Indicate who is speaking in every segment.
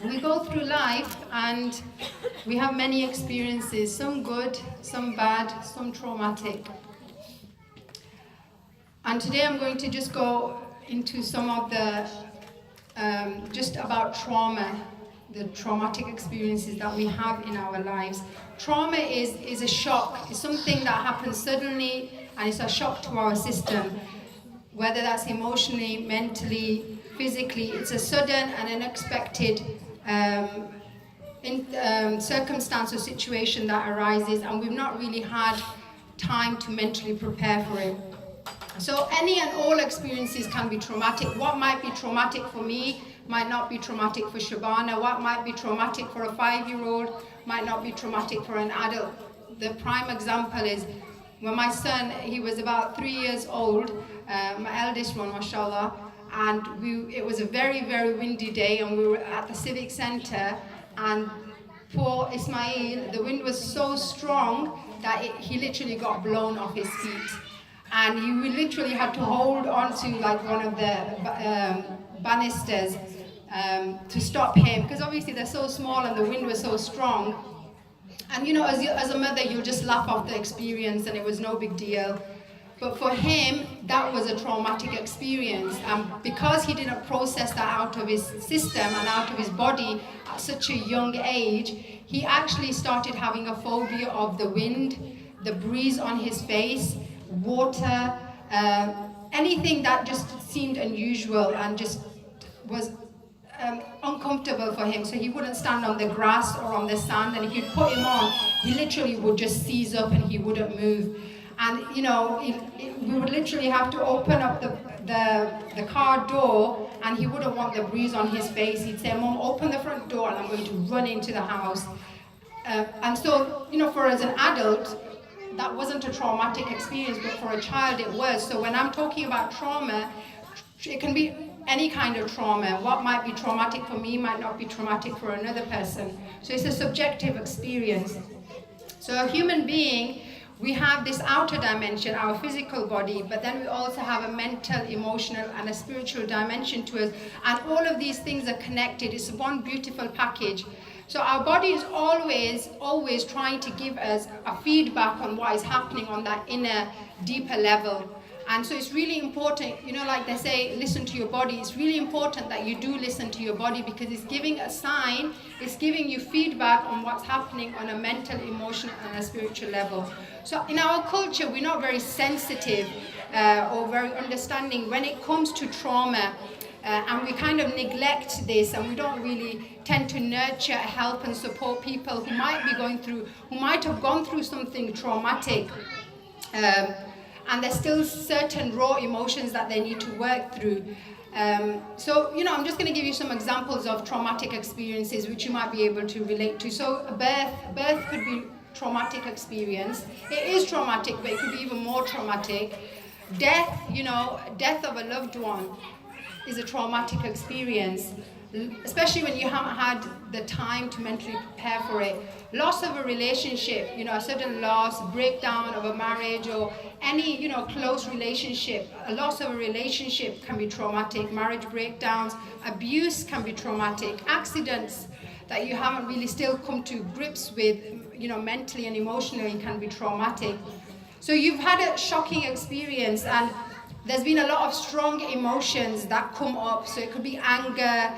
Speaker 1: We go through life and we have many experiences, some good, some bad, some traumatic. And today I'm going to just go into some of the, just about trauma, the traumatic experiences that we have in our lives. Trauma is a shock, it's something that happens suddenly and it's a shock to our system. Whether that's emotionally, mentally, physically, it's a sudden and unexpected circumstance or situation that arises, and we've not really had time to mentally prepare for it. So any and all experiences can be traumatic. What might be traumatic for me might not be traumatic for Shabana. What might be traumatic for a 5-year-old might not be traumatic for an adult. The prime example is when my son, he was about 3 years old, my eldest one, mashallah, and it was a very, very windy day, and we were at the civic center, and poor Ismail, the wind was so strong that he literally got blown off his feet. And he literally had to hold on to like one of the banisters to stop him, because obviously they're so small and the wind was so strong. And you know, as a mother, you'll just laugh off the experience and it was no big deal. But for him, that was a traumatic experience. And because he didn't process that out of his system and out of his body at such a young age, he actually started having a phobia of the wind, the breeze on his face, water, anything that just seemed unusual and just was uncomfortable for him. So he wouldn't stand on the grass or on the sand, and if you'd put him on, he literally would just seize up and he wouldn't move. And you know, we would literally have to open up the car door, and he wouldn't want the breeze on his face. He'd say, "Mom, open the front door and I'm going to run into the house." And so, you know, for as an adult, that wasn't a traumatic experience, but for a child it was. So when I'm talking about trauma, it can be any kind of trauma. What might be traumatic for me might not be traumatic for another person. So it's a subjective experience. So a human being, we have this outer dimension, our physical body, but then we also have a mental, emotional, and a spiritual dimension to us. And all of these things are connected. It's one beautiful package. So our body is always trying to give us a feedback on what is happening on that inner, deeper level. And so it's really important, you know, like they say, listen to your body. It's really important that you do listen to your body, because it's giving a sign, it's giving you feedback on what's happening on a mental, emotional, and a spiritual level. So in our culture, we're not very sensitive or very understanding when it comes to trauma. And we kind of neglect this, and we don't really tend to nurture, help, and support people who might have gone through something traumatic. And there's still certain raw emotions that they need to work through. So, you know, I'm just going to give you some examples of traumatic experiences which you might be able to relate to. So a birth could be traumatic experience. It is traumatic, but it could be even more traumatic. Death, you know, death of a loved one is a traumatic experience, especially when you haven't had the time to mentally prepare for it. Loss of a relationship, you know, a sudden loss, breakdown of a marriage, or any, you know, close relationship. A loss of a relationship can be traumatic. Marriage breakdowns, abuse can be traumatic. Accidents that you haven't really still come to grips with, you know, mentally and emotionally, can be traumatic. So you've had a shocking experience, and there's been a lot of strong emotions that come up. So it could be anger,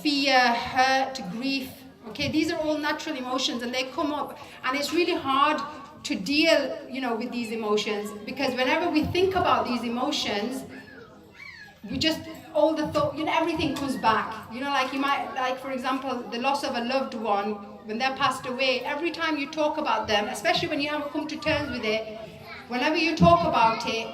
Speaker 1: fear, hurt, grief. Okay, these are all natural emotions, and they come up, and it's really hard to deal, you know, with these emotions, because whenever we think about these emotions, we just, all the thought, you know, everything comes back. You know, like you might, like for example, the loss of a loved one, when they're passed away, every time you talk about them, especially when you haven't come to terms with it, whenever you talk about it,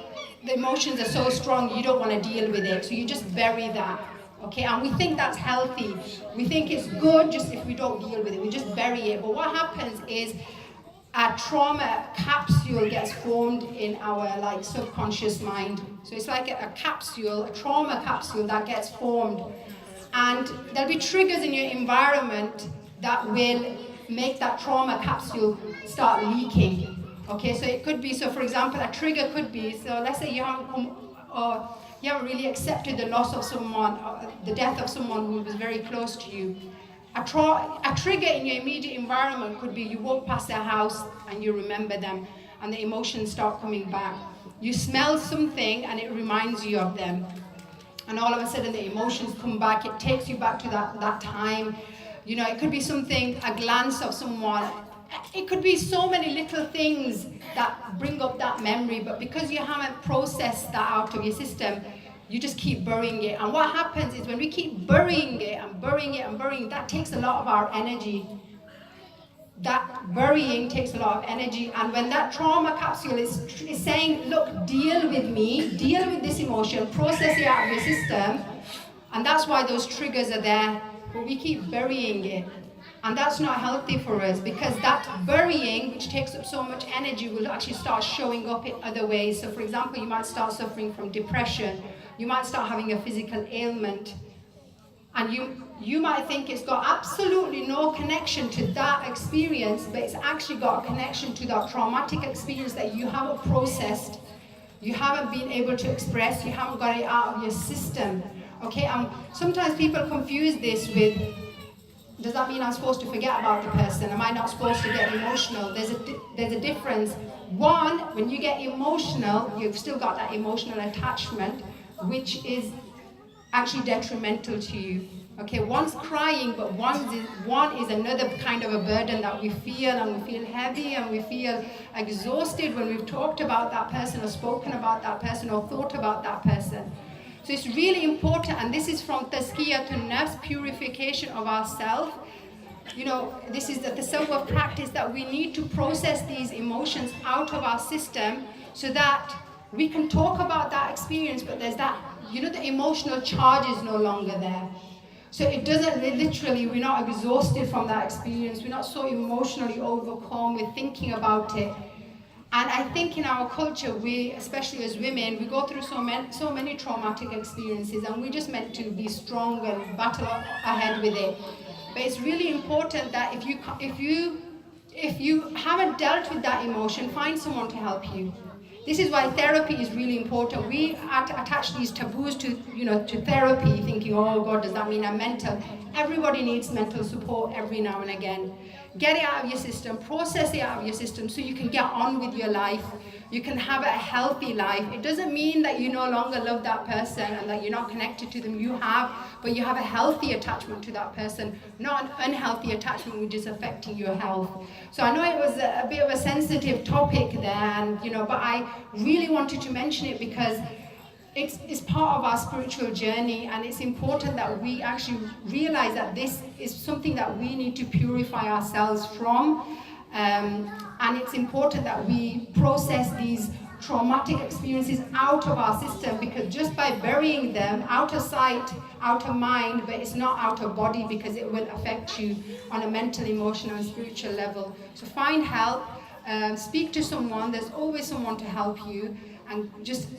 Speaker 1: the emotions are so strong, you don't want to deal with it, so you just bury that. Okay, and we think that's healthy. We think it's good just if we don't deal with it, we just bury it. But what happens is a trauma capsule gets formed in our like subconscious mind. So it's like a capsule, a trauma capsule that gets formed. And there'll be triggers in your environment that will make that trauma capsule start leaking. Okay, so it could be, so for example, a trigger could be, so let's say you haven't really accepted the loss of someone, the death of someone who was very close to you. A trigger in your immediate environment could be you walk past their house and you remember them, and the emotions start coming back. You smell something and it reminds you of them, and all of a sudden the emotions come back. It takes you back to that time. You know, it could be something, a glance of someone. It could be so many little things that bring up that memory, but because you haven't processed that out of your system, you just keep burying it. And what happens is when we keep burying it and burying it and burying, that takes a lot of our energy. That burying takes a lot of energy. And when that trauma capsule is saying, look, deal with me, deal with this emotion, process it out of your system, and that's why those triggers are there, but we keep burying it. And that's not healthy for us, because that burying, which takes up so much energy, will actually start showing up in other ways. So for example, you might start suffering from depression, you might start having a physical ailment, and you might think it's got absolutely no connection to that experience, but it's actually got a connection to that traumatic experience that you haven't processed, you haven't been able to express, you haven't got it out of your system. Okay, sometimes people confuse this with, does that mean I'm supposed to forget about the person? Am I not supposed to get emotional? There's a difference. One, when you get emotional, you've still got that emotional attachment, which is actually detrimental to you. Okay, one's crying, but one is another kind of a burden that we feel, and we feel heavy and we feel exhausted when we've talked about that person or spoken about that person or thought about that person. So it's really important, and this is from tazkiyatun nafs, purification of ourselves. You know, this is the self practice that we need to process these emotions out of our system so that we can talk about that experience, but there's that, you know, the emotional charge is no longer there. So it doesn't literally, we're not exhausted from that experience, we're not so emotionally overcome with thinking about it. And I think in our culture, we, especially as women, we go through so many traumatic experiences, and we're just meant to be strong and battle ahead with it. But it's really important that if you haven't dealt with that emotion, find someone to help you. This is why therapy is really important. We attach these taboos to therapy, thinking, oh God, does that mean I'm mental? Everybody needs mental support every now and again. Get it out of your system, process it out of your system so you can get on with your life. You can have a healthy life. It doesn't mean that you no longer love that person and that you're not connected to them. You have, but you have a healthy attachment to that person, not an unhealthy attachment which is affecting your health. So I know it was a bit of a sensitive topic there, and but I really wanted to mention it because it's part of our spiritual journey, and it's important that we actually realize that this is something that we need to purify ourselves from, and it's important that we process these traumatic experiences out of our system, because just by burying them out of sight, out of mind, but it's not out of body, because it will affect you on a mental, emotional and spiritual level. So find help, speak to someone. There's always someone to help you, and just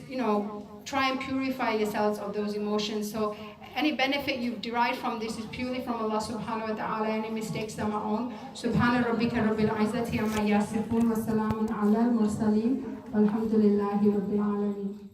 Speaker 1: try and purify yourselves of those emotions. So any benefit you've derived from this is purely from Allah subhanahu wa ta'ala. Any mistakes are my own. Subhana rabbika rabbil izzati amma yasifun wa salamun ala al mursaleen walhamdulillahi rabbil alameen.